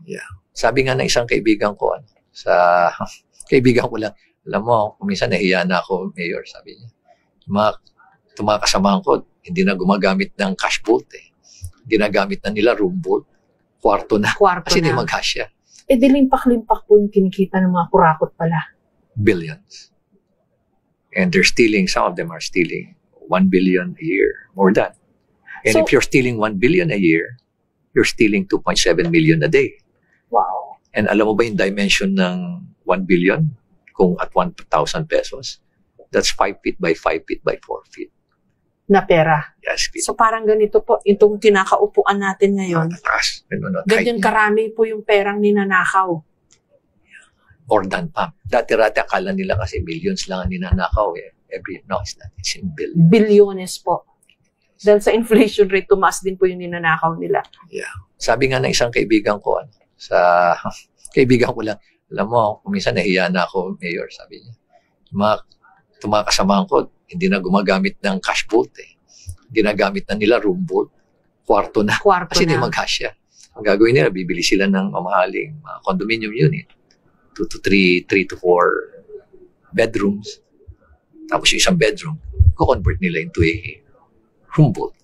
Yeah. Sabi nga ng isang kaibigan ko, sa kaibigan ko lang, alam mo, kuminsan nahiya na ako, Mayor, sabi niya. Mga kasamahan ko, hindi na gumagamit ng cash vault eh. Ginagamit na nila room vault. Kwarto na. Kasi hindi mag-hasya. Eh, di limpak-limpak po yung kinikita ng mga kurakot pala. Billions. And they're stealing, some of them are stealing 1 billion a year, more than. And if you're stealing 1 billion a year, you're stealing 2.7 million a day. Wow. And alam mo ba yung dimension ng 1 billion? Kung at 1,000 pesos, that's 5 feet by 5 feet by 4 feet. Na pera. Yes, feet. So parang ganito po, itong kinakaupuan natin ngayon. Ganyan karami po yung perang ninanakaw. More than pa. Dati-rati akala nila kasi millions lang ang ninanakaw eh. No, it's not. It's in billions. Bilyones po. Dahil sa inflation rate, tumaas din po yung ninanakaw nila. Yeah. Sabi nga ng isang kaibigan ko, sa kaibigan ko lang, alam mo, kuminsan nahiya na ako, Mayor, sabi niya. Mga kasamahan ko, hindi na gumagamit ng cash vault eh. Ginagamit na nila room vault. Kwarto na. Kasi hindi mag-hasya. Ang gagawin nila, bibili sila ng mamahaling condominium unit. 2 to 3 to 4 bedrooms. Tapos yung isang bedroom, ko-convert nila into a room vault.